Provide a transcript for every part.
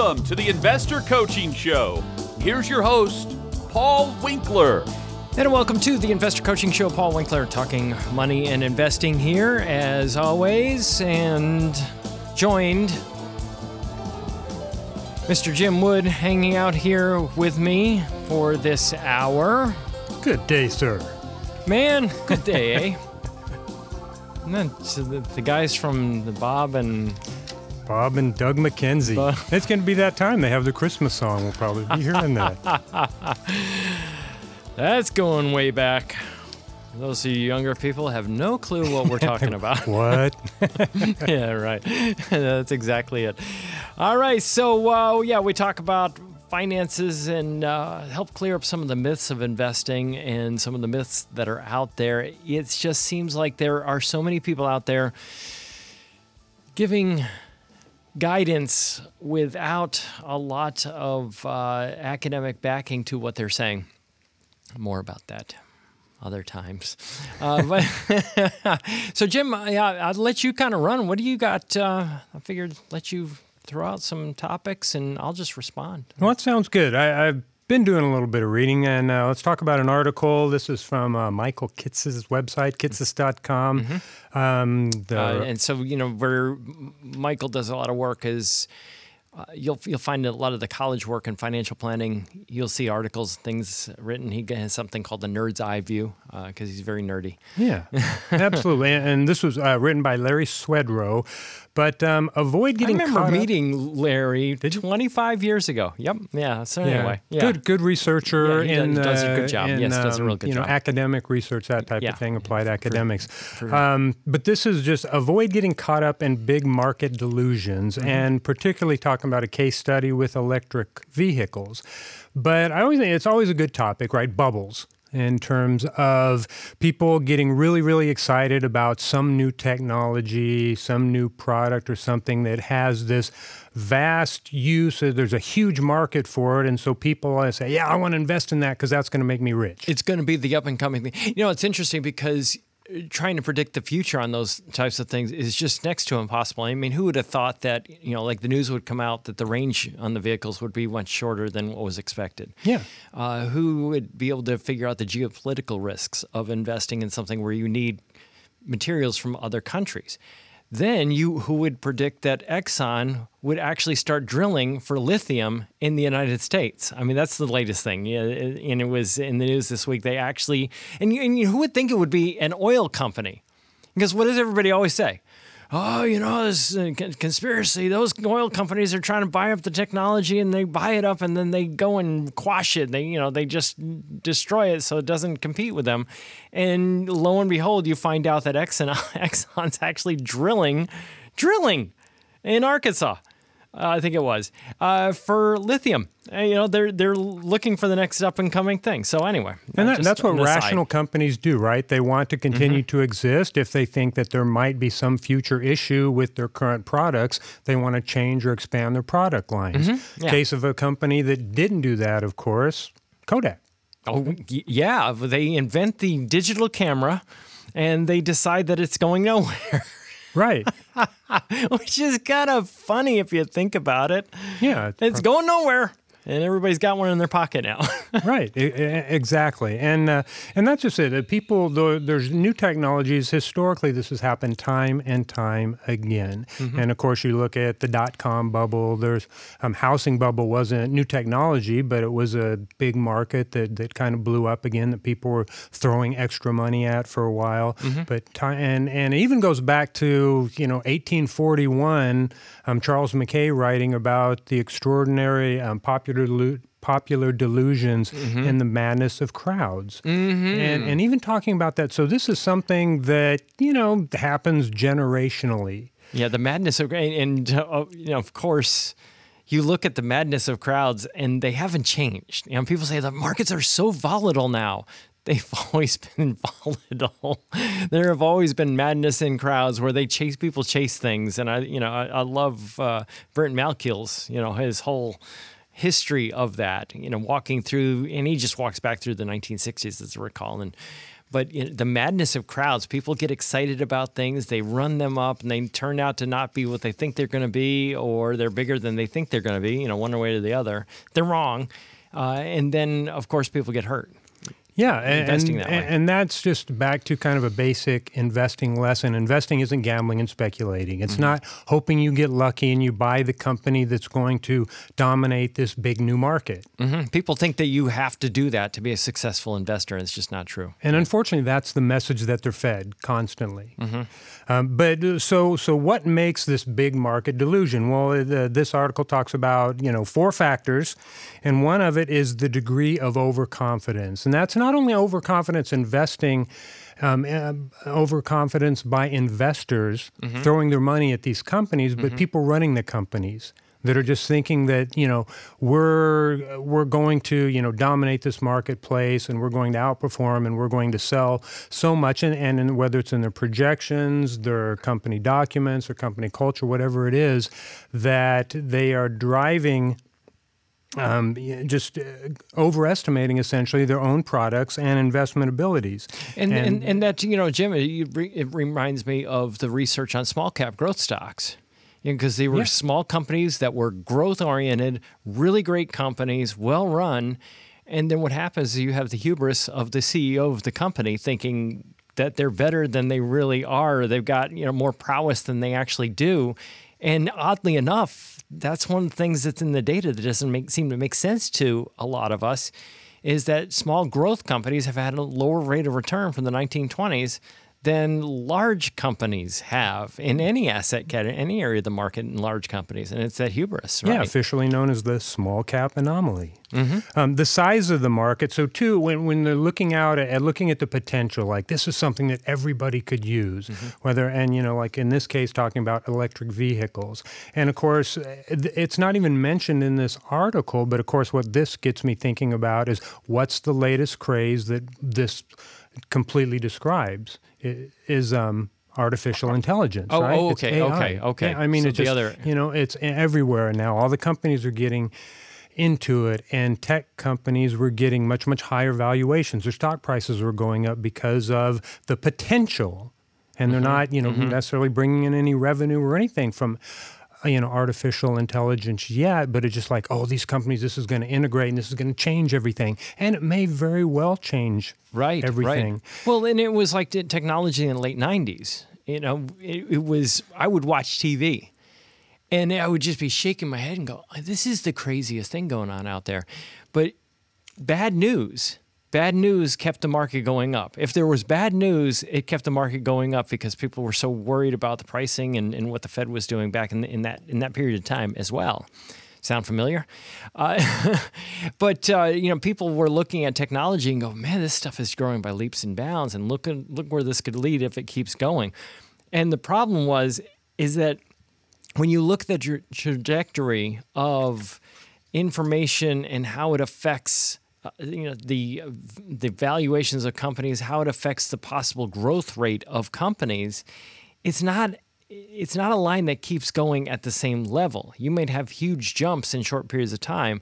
Welcome to the Investor Coaching Show. Here's your host, Paul Winkler. And welcome to the Investor Coaching Show. Paul Winkler talking money and investing here as always, and joined Mr. Jim Wood hanging out here with me for this hour. Good day, sir. Man, good day, eh? And then so the guys from the Bob and Doug McKenzie. It's going to be that time. They have the Christmas song. We'll probably be hearing that. That's going way back. Those of you younger people have no clue what we're talking about. What? Yeah, right. That's exactly it. All right, so we talk about finances and help clear up some of the myths of investing and some of the myths that are out there. It just seems like there are so many people out there giving guidance without a lot of academic backing to what they're saying. More about that other times. So, Jim, I'll let you kind of run. What do you got? I figured let you throw out some topics, and I'll just respond. Well, that sounds good. I've been doing a little bit of reading, and let's talk about an article. This is from Michael Kitz's website, kitzes.com. Mm-hmm. And so, where Michael does a lot of work is you'll find a lot of the college work and financial planning. You'll see articles, things written. He has something called the nerd's eye view because he's very nerdy. Yeah, absolutely. And this was written by Larry Swedroe. But avoid getting caught up. I remember meeting Larry 25 years ago. Yep. Yeah. So anyway, good researcher. Yeah, he does a good job. Yes, does a real good job. Academic research, that type of thing, applied academics. But this is just avoid getting caught up in big market delusions, and particularly talking about a case study with electric vehicles. But I always think it's always a good topic, right? Bubbles. In terms of people getting really, really excited about some new technology, some new product or something that has this vast use. There's a huge market for it. And so people say, yeah, I want to invest in that because that's going to make me rich. It's going to be the up and coming thing. It's interesting because trying to predict the future on those types of things is just next to impossible. I mean, who would have thought that, like the news would come out that the range on the vehicles would be much shorter than what was expected? Yeah. Who would be able to figure out the geopolitical risks of investing in something where you need materials from other countries? Then who would predict that Exxon would actually start drilling for lithium in the United States? I mean, that's the latest thing. Yeah, and it was in the news this week. They actually, and who would think it would be an oil company? Because what does everybody always say? Oh, this conspiracy. Those oil companies are trying to buy up the technology, and they buy it up, and then they go and quash it. They just destroy it so it doesn't compete with them. And lo and behold, you find out that Exxon's actually drilling in Arkansas. I think it was for lithium. They're looking for the next up and coming thing. So anyway, and that's what rational companies do, right? They want to continue to exist. If they think that there might be some future issue with their current products, they want to change or expand their product lines. Case of a company that didn't do that, of course, Kodak. Oh yeah, they invent the digital camera, and they decide that it's going nowhere. Right. Which is kind of funny if you think about it. Yeah. It's going nowhere. And everybody's got one in their pocket now. Right, exactly. And that's just it. People, there's new technologies. Historically, this has happened time and time again. And of course, you look at the dot-com bubble. There's housing bubble wasn't new technology, but it was a big market that kind of blew up again, that people were throwing extra money at for a while. But and it even goes back to 1841. Charles Mackay writing about the extraordinary popular delusions and the madness of crowds. And even talking about that. So this is something that, happens generationally. Yeah, the madness of, and of course, you look at the madness of crowds and they haven't changed. People say the markets are so volatile now. They've always been volatile. There have always been madness in crowds where people chase things. And I love Burton Malkiel's, his whole history of that, walking through, and he just walks back through the 1960s, as I recall, and But the madness of crowds, people get excited about things, they run them up, and they turn out to not be what they think they're going to be, or they're bigger than they think they're going to be, one way or the other. They're wrong. And then, of course, people get hurt. Yeah, investing that way. And that's just back to kind of a basic investing lesson. Investing isn't gambling and speculating. It's not hoping you get lucky and you buy the company that's going to dominate this big new market. People think that you have to do that to be a successful investor, and it's just not true. And unfortunately, that's the message that they're fed constantly. But so what makes this big market delusion? Well, this article talks about 4 factors, and one of it is the degree of overconfidence, and that's not only overconfidence investing, overconfidence by investors throwing their money at these companies, but people running the companies that are just thinking that we're going to dominate this marketplace and we're going to outperform and we're going to sell so much, and whether it's in their projections, their company documents, or company culture, whatever it is, that they are driving. Just overestimating essentially their own products and investment abilities. And that, Jim, it reminds me of the research on small cap growth stocks. Because they were small companies that were growth oriented, really great companies, well run. And then what happens is you have the hubris of the CEO of the company thinking that they're better than they really are. They've got more prowess than they actually do. And oddly enough, that's one of the things that's in the data that doesn't seem to make sense to a lot of us, is that small growth companies have had a lower rate of return from the 1920s than large companies have in any asset category, any area of the market in large companies. And it's that hubris, right? Yeah, officially known as the small cap anomaly. The size of the market. So too, when they're looking out at looking at the potential, like this is something that everybody could use, like in this case, talking about electric vehicles. And of course, it's not even mentioned in this article, but of course, what this gets me thinking about is what's the latest craze that this completely describes is artificial intelligence, right? Okay. Yeah, I mean, So it's just, it's everywhere now. All the companies are getting into it, and tech companies were getting much, much higher valuations. Their stock prices were going up because of the potential, and they're not, necessarily bringing in any revenue or anything from artificial intelligence yet, but it's just like, these companies, this is going to integrate and this is going to change everything. And it may very well change everything. Right. Well, and it was like technology in the late 90s. It was, I would watch TV and I would just be shaking my head and go, this is the craziest thing going on out there. But bad news kept the market going up. If there was bad news, it kept the market going up because people were so worried about the pricing and what the Fed was doing back in that period of time as well. Sound familiar? But people were looking at technology and go, man, this stuff is growing by leaps and bounds, and look where this could lead if it keeps going. And the problem is that when you look at the trajectory of information and how it affects the valuations of companies, how it affects the possible growth rate of companies, it's not a line that keeps going at the same level. You might have huge jumps in short periods of time,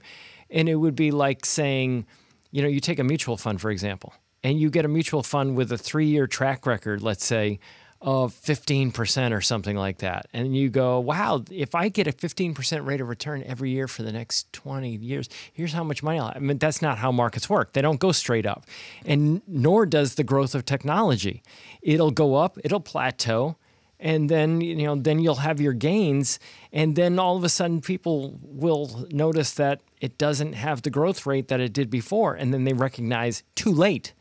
and it would be like saying, you take a mutual fund, for example, and you get a mutual fund with a 3-year track record, let's say, of 15% or something like that. And you go, wow, if I get a 15% rate of return every year for the next 20 years, here's how much money I'll have. I mean, that's not how markets work. They don't go straight up. And nor does the growth of technology. It'll go up, it'll plateau, and then, then you'll have your gains. And then all of a sudden people will notice that it doesn't have the growth rate that it did before. And then they recognize too late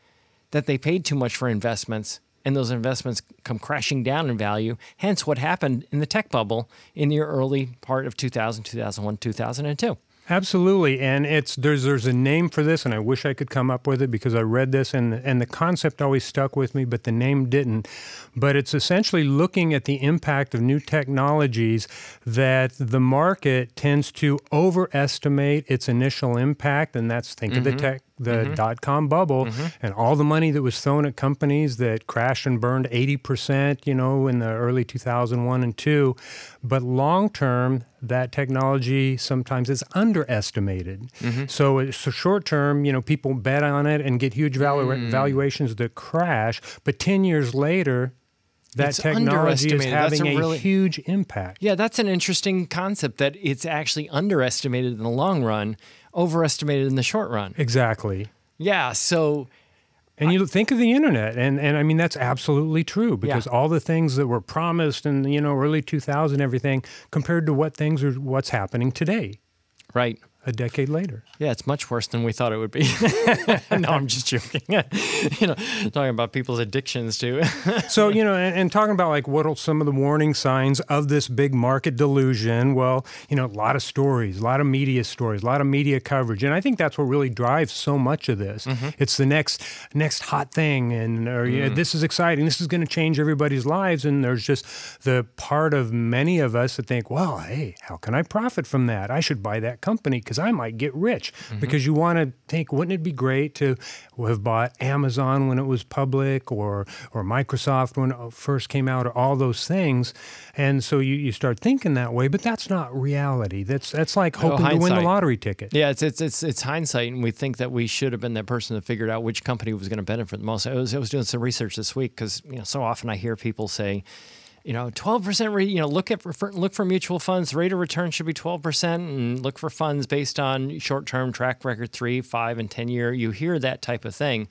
that they paid too much for investments, and those investments come crashing down in value. Hence what happened in the tech bubble in the early part of 2000, 2001, 2002. Absolutely, and there's a name for this, and I wish I could come up with it because I read this and the concept always stuck with me, but the name didn't. But it's essentially looking at the impact of new technologies that the market tends to overestimate its initial impact, and that's think of the the dot-com bubble, and all the money that was thrown at companies that crashed and burned 80%, in the early 2001 and 2. But long-term, that technology sometimes is underestimated. So short-term, people bet on it and get huge valuations that crash, but 10 years later, that technology is having a huge impact. Yeah, that's an interesting concept, that it's actually underestimated in the long run, overestimated in the short run. Exactly. Yeah, so... And you think of the internet, and I mean, that's absolutely true, because all the things that were promised in, early 2000, everything, compared to what's happening today. Right. A decade later. Yeah, it's much worse than we thought it would be. No, I'm just joking. Talking about people's addictions too. So, and talking about like what are some of the warning signs of this big market delusion? Well, a lot of stories, a lot of media stories, a lot of media coverage. And I think that's what really drives so much of this. It's the next hot thing, and this is exciting. This is going to change everybody's lives. And there's just the part of many of us that think, well, hey, how can I profit from that? I should buy that company because I might get rich. Because you want to think, wouldn't it be great to have bought Amazon when it was public, or Microsoft when it first came out, or all those things. And so you start thinking that way, but that's not reality. That's like hoping to win the lottery ticket. Yeah, it's hindsight, and we think that we should have been that person that figured out which company was going to benefit the most. I was doing some research this week because so often I hear people say, 12% rate, look for mutual funds, rate of return should be 12%, and look for funds based on short-term track record, 3, 5, and 10-year. You hear that type of thing.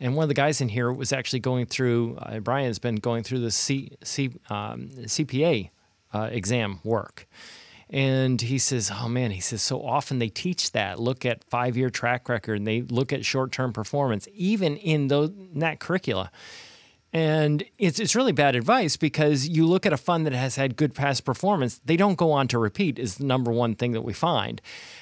And one of the guys in here was actually going through, Brian's been going through the CPA exam work. And he says, so often they teach that, look at 5-year track record, and they look at short-term performance, even in that curricula. And it's really bad advice, because you look at a fund that has had good past performance, they don't go on to repeat, is the number one thing that we find.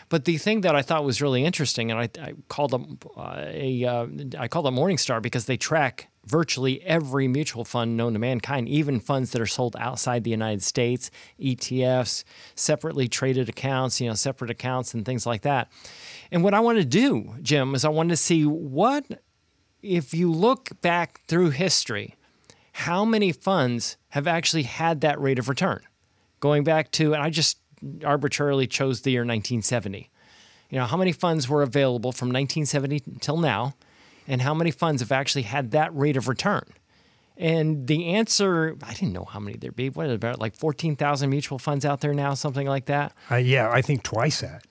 But the thing that I thought was really interesting, and I called them Morningstar, because they track virtually every mutual fund known to mankind, even funds that are sold outside the United States, ETFs, separately traded accounts, separate accounts and things like that. And what I wanted to do, Jim, is I wanted to see if you look back through history, how many funds have actually had that rate of return? Going back to, and I just arbitrarily chose the year 1970. How many funds were available from 1970 till now, and how many funds have actually had that rate of return? And the answer, I didn't know how many there'd be. What, about like 14,000 mutual funds out there now, something like that? Yeah, I think twice that.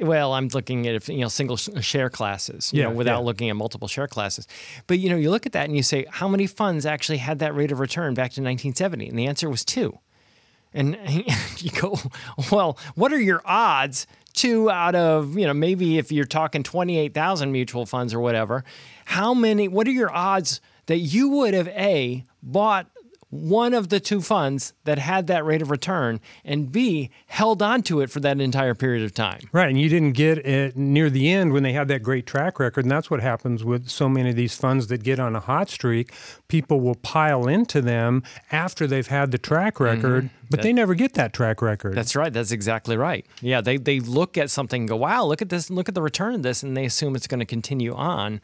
Well, I'm looking at single share classes, without looking at multiple share classes. But you look at that and you say, how many funds actually had that rate of return back to 1970? And the answer was 2. And you go, well, what are your odds? 2 out of maybe if you're talking 28,000 mutual funds or whatever, what are your odds that you would have bought one of the 2 funds that had that rate of return, and B, held on to it for that entire period of time? Right, and you didn't get it near the end when they had that great track record, and that's what happens with so many of these funds that get on a hot streak. People will pile into them after they've had the track record, but they never get that track record. That's right, that's exactly right. Yeah, they look at something and go, wow, look at this, look at the return of this, and they assume it's going to continue on.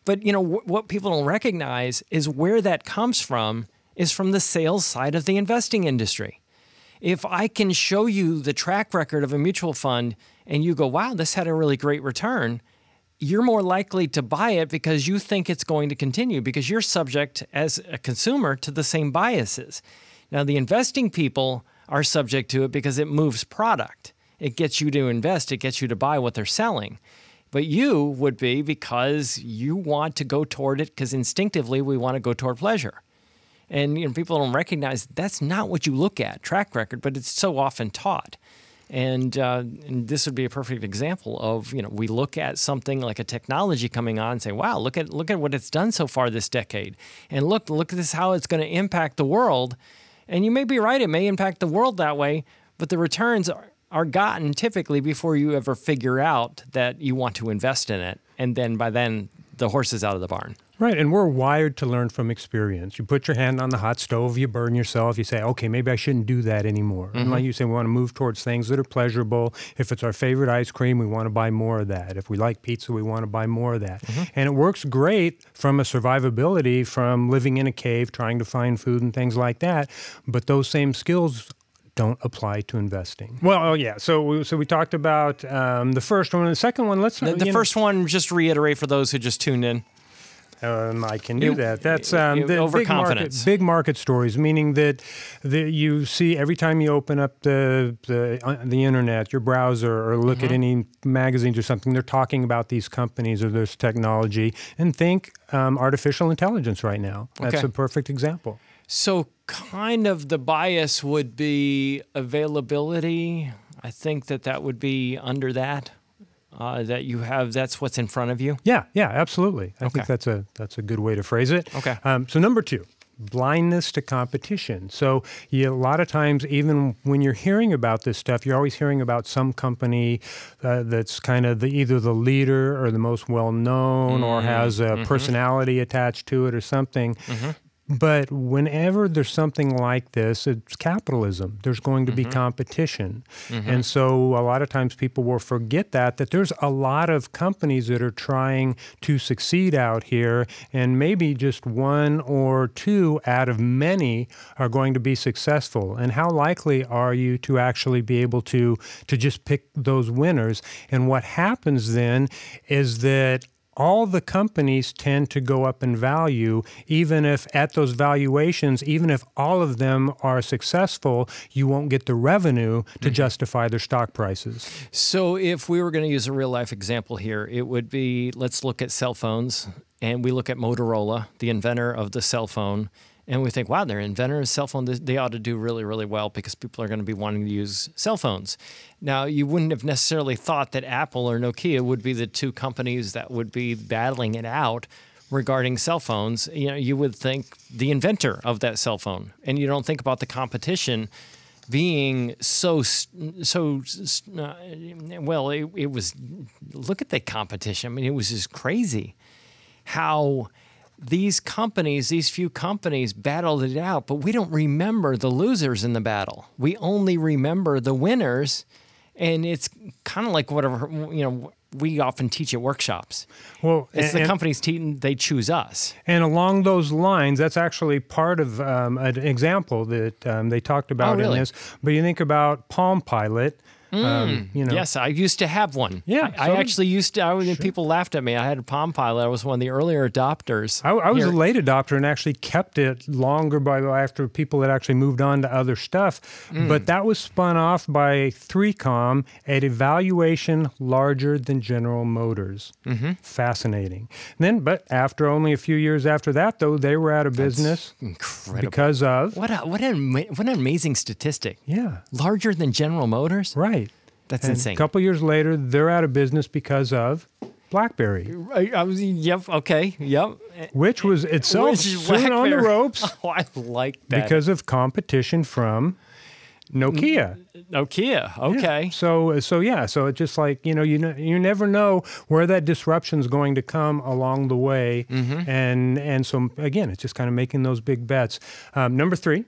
But what people don't recognize is where that comes from is from the sales side of the investing industry. If I can show you the track record of a mutual fund and you go, wow, this had a really great return, you're more likely to buy it because you think it's going to continue, because you're subject as a consumer to the same biases. Now, the investing people are subject to it because it moves product. It gets you to invest. It gets you to buy what they're selling. But you would be because you want to go toward it, because instinctively we want to go toward pleasure. And people don't recognize that's not what you look at, track record, but it's so often taught. And this would be a perfect example of, we look at something like a technology coming on and say, wow, look at what it's done so far this decade. And look at this, how it's going to impact the world. And you may be right, it may impact the world that way, but the returns are gotten typically before you ever figure out that you want to invest in it. And then by then, the horses out of the barn. Right, and we're wired to learn from experience. You put your hand on the hot stove, you burn yourself, you say, okay, maybe I shouldn't do that anymore. And like you say, we want to move towards things that are pleasurable. If it's our favorite ice cream, we want to buy more of that. If we like pizza, we want to buy more of that. And it works great from a survivability, from living in a cave, trying to find food and things like that. But those same skills don't apply to investing. Well, yeah. So we talked about the first one. And the second one, The first one, just reiterate for those who just tuned in. I can do that. That's the overconfidence. Big market stories, meaning that you see every time you open up the internet, your browser, or look at any magazines or something, they're talking about these companies or this technology. And think artificial intelligence right now. That's a perfect example. So kind of the bias would be availability. I think that would be under that. That you have, that's what's in front of you? Yeah, absolutely. I think that's a good way to phrase it. Okay. So number 2, blindness to competition. So a lot of times, even when you're hearing about this stuff, you're always hearing about some company that's kind of either the leader or the most well-known or has a personality attached to it or something. But whenever there's something like this, it's capitalism. There's going to be competition. And so a lot of times people will forget that there's a lot of companies that are trying to succeed out here, and maybe just 1 or 2 out of many are going to be successful. And how likely are you to actually be able to just pick those winners? And what happens then is that all the companies tend to go up in value, even if at those valuations, even if all of them are successful, you won't get the revenue to justify their stock prices. So if we were going to use a real life example here, it would be, let's look at cell phones, and we look at Motorola, the inventor of the cell phone, and we think, wow, they're inventor of a cell phone. They ought to do really, really well because people are going to be wanting to use cell phones. Now, you wouldn't have necessarily thought that Apple or Nokia would be the 2 companies that would be battling it out regarding cell phones. You would think the inventor of that cell phone, and you don't think about the competition being well, it was, look at the competition. I mean, it was just crazy how these few companies battled it out, but we don't remember the losers in the battle. We only remember the winners, and it's kind of like whatever, we often teach at workshops. Well, it's the companies they choose us. And along those lines, that's actually part of an example that they talked about in this. But you think about Palm Pilot. Yes, I used to have one. Yeah, I actually used to. People laughed at me. I had a Palm Pilot. I was one of the earlier adopters. I was a late adopter and actually kept it longer after people had actually moved on to other stuff. But that was spun off by 3Com at a valuation larger than General Motors. Fascinating. But after only a few years after that, though, they were out of business. That's incredible. Because of what an amazing statistic. Yeah, larger than General Motors. Right. That's insane. A couple years later, they're out of business because of BlackBerry. Yep. Okay. Yep. Which was itself soon on the ropes. Oh, I like that. Because of competition from Nokia. Nokia. Okay. Yeah. So it's just like, you never know where that disruption is going to come along the way. And so, again, it's just kind of making those big bets. Number 3.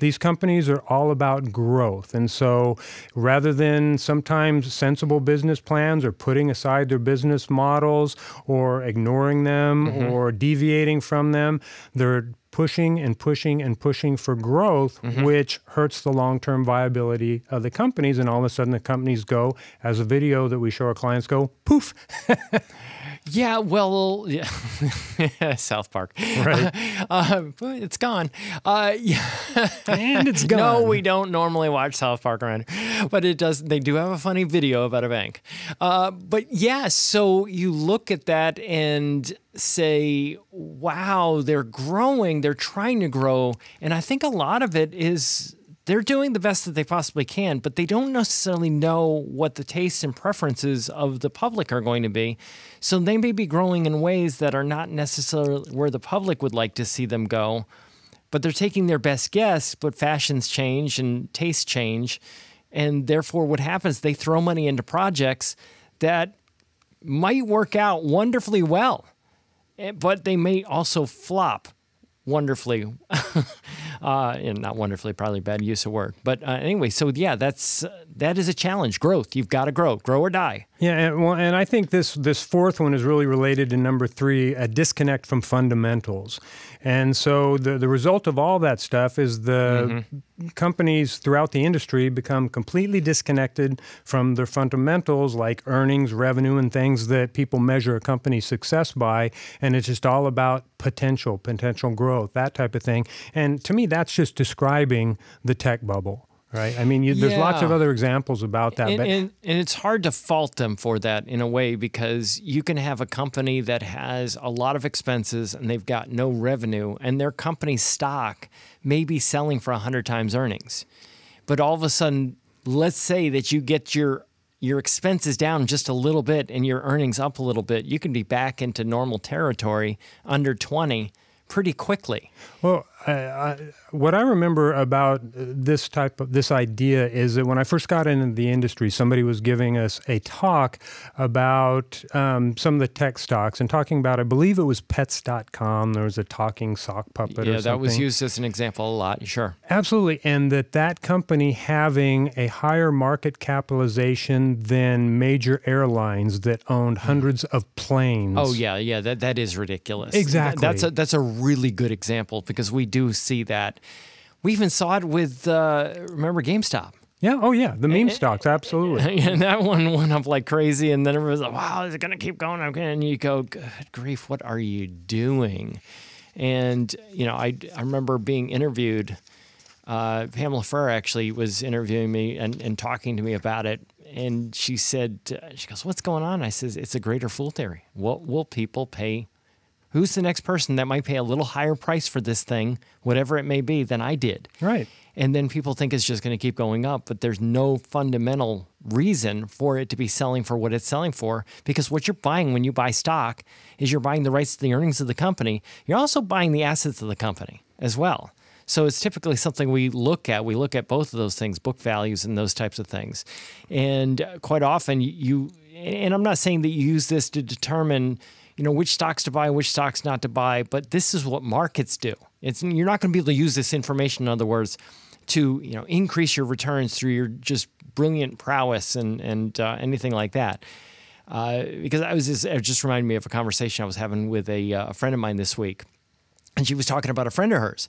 These companies are all about growth. And so rather than sometimes sensible business plans or putting aside their business models or ignoring them or deviating from them, they're pushing and pushing and pushing for growth, which hurts the long-term viability of the companies. And all of a sudden the companies go, as a video that we show our clients go, poof. Yeah, well, South Park. Right. It's gone. Yeah. And it's gone. No, we don't normally watch South Park around, but they do have a funny video about a bank. But yeah, so you look at that and say, wow, they're growing, they're trying to grow. And I think a lot of it is they're doing the best that they possibly can, but they don't necessarily know what the tastes and preferences of the public are going to be. So they may be growing in ways that are not necessarily where the public would like to see them go, but they're taking their best guess, but fashions change and tastes change. And therefore what happens, they throw money into projects that might work out wonderfully well, but they may also flop wonderfully. And not wonderfully, probably bad use of word. But anyway, so yeah, that is a challenge. Growth. You've got to grow or die. Yeah, and I think this fourth one is really related to number 3, a disconnect from fundamentals. And so the result of all that stuff is the companies throughout the industry become completely disconnected from their fundamentals, like earnings, revenue, and things that people measure a company's success by. And it's just all about potential growth, that type of thing. And to me, that's just describing the tech bubble. Right. I mean, there's lots of other examples about that. And it's hard to fault them for that in a way, because you can have a company that has a lot of expenses and they've got no revenue, and their company's stock may be selling for 100 times earnings. But all of a sudden, let's say that you get your expenses down just a little bit and your earnings up a little bit. You can be back into normal territory under 20 pretty quickly. Well, what I remember about this idea is that when I first got into the industry, somebody was giving us a talk about some of the tech stocks and talking about, I believe it was pets.com. There was a talking sock puppet or something. Yeah, that was used as an example a lot, sure. Absolutely. And that company having a higher market capitalization than major airlines that owned hundreds of planes. Oh, yeah, that is ridiculous. Exactly. That's a really good example, because we do see that. We even saw it with, remember GameStop? Yeah. Oh, yeah. The meme stocks. Absolutely. And that one went up like crazy. And then everyone's like, wow, is it going to keep going? And you go, good grief, what are you doing? And, I remember being interviewed. Pamela Furr actually was interviewing me and talking to me about it. And she goes, what's going on? I says, it's a greater fool theory. What will people pay? Who's the next person that might pay a little higher price for this thing, whatever it may be, than I did? Right. And then people think it's just going to keep going up, but there's no fundamental reason for it to be selling for what it's selling for, because what you're buying when you buy stock is you're buying the rights to the earnings of the company. You're also buying the assets of the company as well. So it's typically something we look at. We look at both of those things, book values and those types of things. And quite often and I'm not saying that you use this to determine which stocks to buy and which stocks not to buy, but this is what markets do. You're not going to be able to use this information, in other words, to increase your returns through your just brilliant prowess and anything like that. Because it just reminded me of a conversation I was having with a friend of mine this week, and she was talking about a friend of hers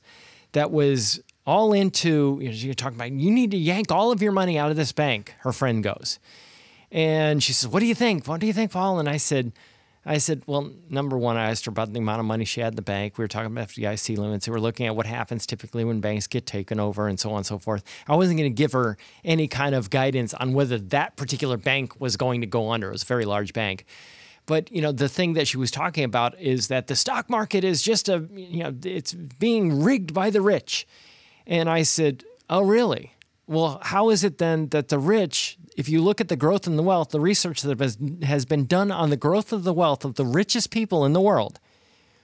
that was all into, she was talking about, you need to yank all of your money out of this bank, her friend goes. And she says, what do you think? What do you think, Paul? And I said, well, number one, I asked her about the amount of money she had in the bank. We were talking about FDIC limits. We were looking at what happens typically when banks get taken over and so on and so forth. I wasn't going to give her any kind of guidance on whether that particular bank was going to go under. It was a very large bank. But, the thing that she was talking about is that the stock market is just it's being rigged by the rich. And I said, oh, really? Well, how is it then that the rich, if you look at the growth and the wealth, the research that has been done on the growth of the wealth of the richest people in the world,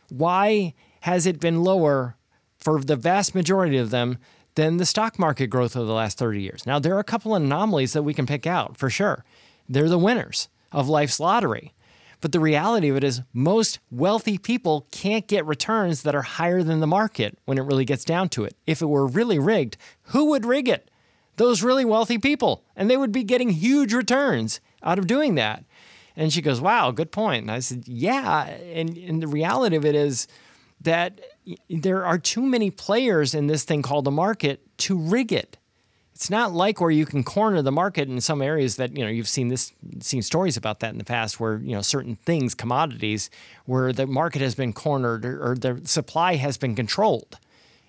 why has it been lower for the vast majority of them than the stock market growth over the last 30 years? Now, there are a couple of anomalies that we can pick out, for sure. They're the winners of life's lottery. But the reality of it is most wealthy people can't get returns that are higher than the market when it really gets down to it. If it were really rigged, who would rig it? Those really wealthy people. And they would be getting huge returns out of doing that. And she goes, wow, good point. And I said, yeah. And the reality of it is that there are too many players in this thing called the market to rig it. It's not like where you can corner the market in some areas that, you've seen stories about that in the past where, certain things, commodities, where the market has been cornered or the supply has been controlled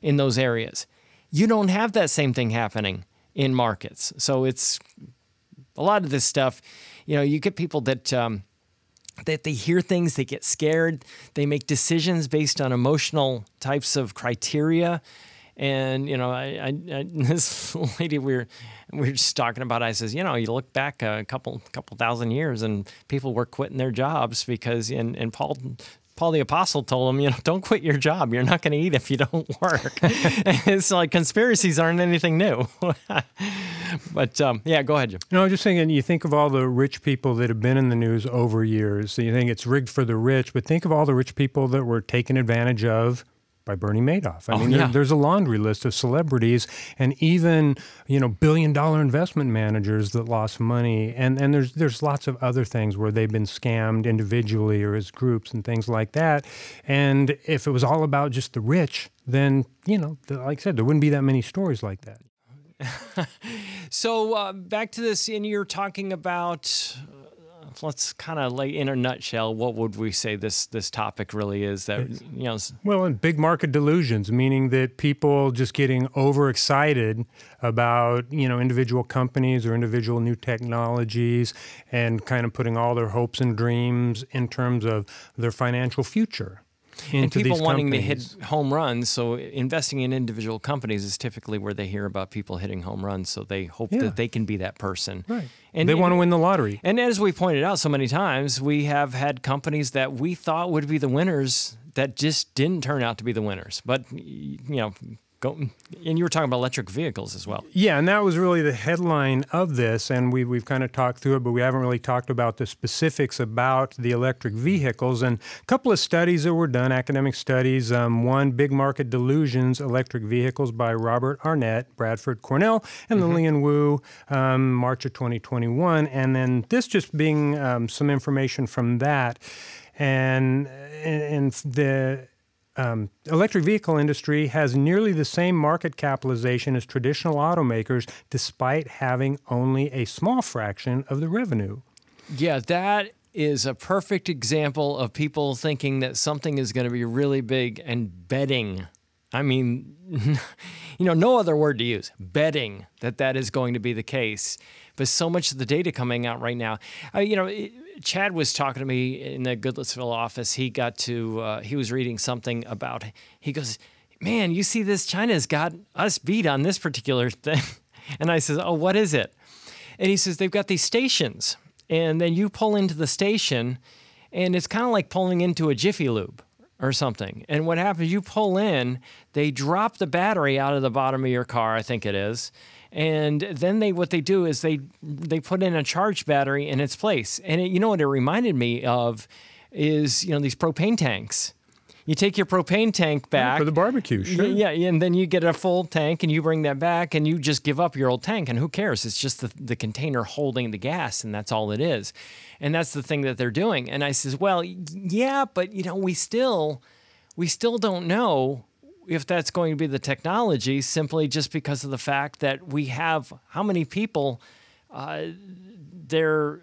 in those areas. You don't have that same thing happening in markets. So it's a lot of this stuff, you get people that they hear things, they get scared, they make decisions based on emotional types of criteria. And, this lady we were just talking about, I says, you look back a couple thousand years and people were quitting their jobs because, and Paul Paul the Apostle told him, don't quit your job. You're not going to eat if you don't work. It's like conspiracies aren't anything new. But yeah, go ahead, Jim. No, I'm just thinking, you think of all the rich people that have been in the news over years. So you think it's rigged for the rich, but think of all the rich people that were taken advantage of by Bernie Madoff. I mean, there's a laundry list of celebrities and even, billion-dollar investment managers that lost money. And there's lots of other things where they've been scammed individually or as groups and things like that. And if it was all about just the rich, then, like I said, there wouldn't be that many stories like that. So back to this, and you're talking about... let's kind of lay in a nutshell, what would we say this topic really is? That Well, in big market delusions, meaning that people just getting overexcited about individual companies or individual new technologies and kind of putting all their hopes and dreams in terms of their financial future. And people wanting to hit home runs, so investing in individual companies is typically where they hear about people hitting home runs, so they hope that they can be that person. Right. And they want to win the lottery. And as we pointed out so many times, we have had companies that we thought would be the winners that just didn't turn out to be the winners. But, and you were talking about electric vehicles as well. Yeah, and that was really the headline of this, and we've kind of talked through it, but we haven't really talked about the specifics about the electric vehicles. And a couple of studies that were done, academic studies, one, Big Market Delusions, Electric Vehicles by Robert Arnett, Bradford Cornell, and Lillian Wu, March of 2021. And then this just being some information from that. And the... electric vehicle industry has nearly the same market capitalization as traditional automakers, despite having only a small fraction of the revenue. Yeah, that is a perfect example of people thinking that something is going to be really big and betting. I mean, no other word to use, betting that is going to be the case. But so much of the data coming out right now, Chad was talking to me in the Goodlettsville office. He was reading something about, he goes, man, you see this, China's got us beat on this particular thing. And I says, oh, what is it? And he says, they've got these stations. And then you pull into the station, and it's kind of like pulling into a Jiffy Lube or something. And what happens, you pull in, they drop the battery out of the bottom of your car, I think it is. And then what they do is they put in a charged battery in its place. And what it reminded me of is, these propane tanks. You take your propane tank back. For the barbecue, sure. Yeah, and then you get a full tank and you bring that back and you just give up your old tank. And who cares? It's just the container holding the gas, and that's all it is. And that's the thing that they're doing. And I says, well, yeah, but, we still don't know if that's going to be the technology, simply just because of the fact that we have how many people they're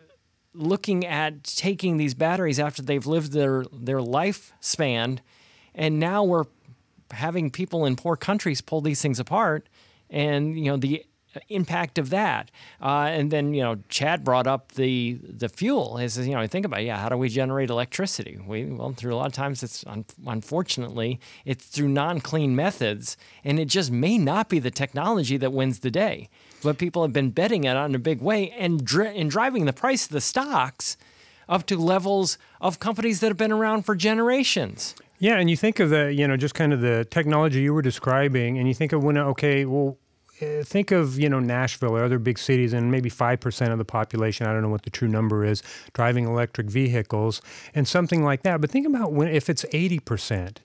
looking at taking these batteries after they've lived their lifespan, and now we're having people in poor countries pull these things apart, and the impact of that. And then, Chad brought up the fuel. He says, think about, how do we generate electricity? Through a lot of times, it's unfortunately, it's through non-clean methods, and it just may not be the technology that wins the day. But people have been betting it on in a big way and driving the price of the stocks up to levels of companies that have been around for generations. Yeah, and you think of the, just kind of the technology you were describing, and you think of think of, Nashville or other big cities, and maybe 5% of the population, I don't know what the true number is, driving electric vehicles and something like that. But think about if it's 80%,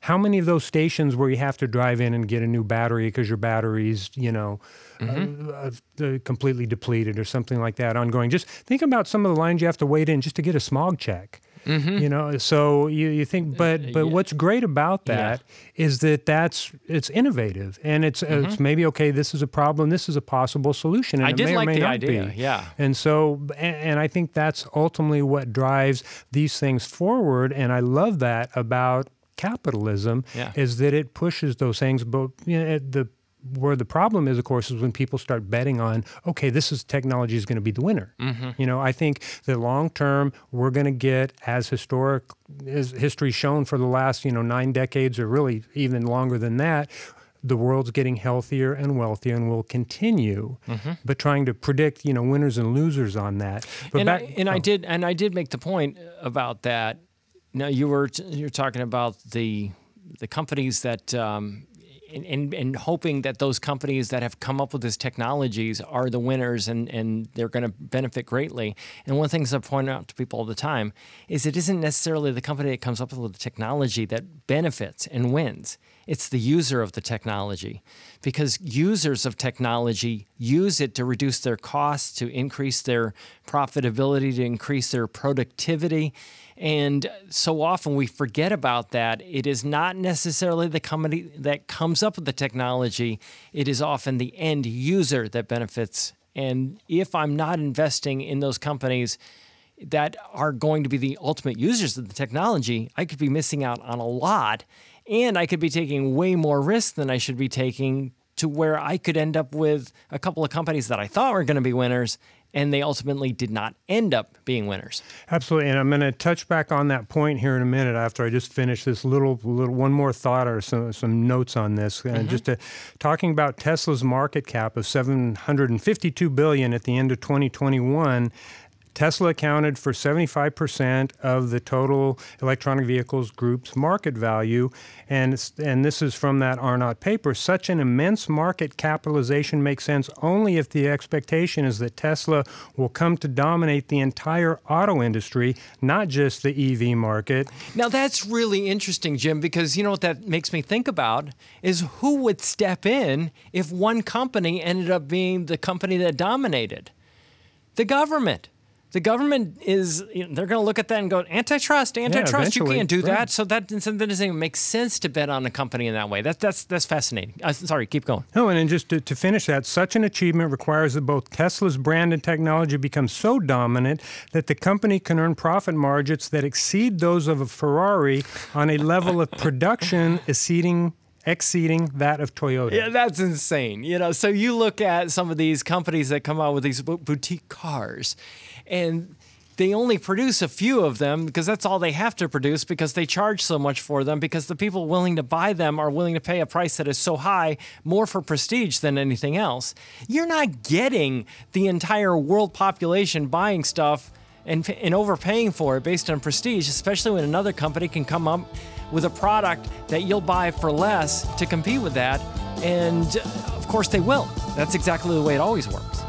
how many of those stations where you have to drive in and get a new battery because your battery's, completely depleted or something like that ongoing. Just think about some of the lines you have to wait in just to get a smog check. Mm-hmm. So you think, but what's great about that is that it's innovative, and it's maybe, okay, this is a problem, this is a possible solution, and I did like the idea, be. yeah. And so, and I think that's ultimately what drives these things forward, and I love that about capitalism, is that it pushes those things, but where the problem is, of course, is when people start betting on, okay, this technology is going to be the winner. Mm-hmm. I think that long term, we're going to get, as history shown for the last, 9 decades, or really even longer than that, the world's getting healthier and wealthier and will continue. Mm-hmm. But trying to predict, winners and losers on that. But I did make the point about that Now, you're talking about the companies that, and hoping that those companies that have come up with these technologies are the winners and they're going to benefit greatly. And one of the things I point out to people all the time is it isn't necessarily the company that comes up with the technology that benefits and wins. It's the user of the technology, because users of technology use it to reduce their costs, to increase their profitability, to increase their productivity. And so often we forget about that. It is not necessarily the company that comes up with the technology. It is often the end user that benefits. And if I'm not investing in those companies that are going to be the ultimate users of the technology, I could be missing out on a lot. And I could be taking way more risk than I should be taking, to where I could end up with a couple of companies that I thought were going to be winners, and they ultimately did not end up being winners. Absolutely, and I'm going to touch back on that point here in a minute after I just finish this little one more thought or some notes on this. Talking about Tesla's market cap of $752 billion at the end of 2021. Tesla accounted for 75% of the total electronic vehicles group's market value, and this is from that Arnott paper. Such an immense market capitalization makes sense only if the expectation is that Tesla will come to dominate the entire auto industry, not just the EV market. Now that's really interesting, Jim, because you know what that makes me think about is who would step in if one company ended up being the company that dominated? The government. The government is, they're going to look at that and go, antitrust, you can't do that. So that doesn't even make sense to bet on a company in that way. That's fascinating. Sorry, keep going. No, and then just to finish that, such an achievement requires that both Tesla's brand and technology become so dominant that the company can earn profit margins that exceed those of a Ferrari on a level of production exceeding that of Toyota. Yeah, that's insane. So you look at some of these companies that come out with these boutique cars, and they only produce a few of them because that's all they have to produce, because they charge so much for them, because the people willing to buy them are willing to pay a price that is so high, more for prestige than anything else. You're not getting the entire world population buying stuff and overpaying for it based on prestige, especially when another company can come up with a product that you'll buy for less to compete with that. And of course they will. That's exactly the way it always works.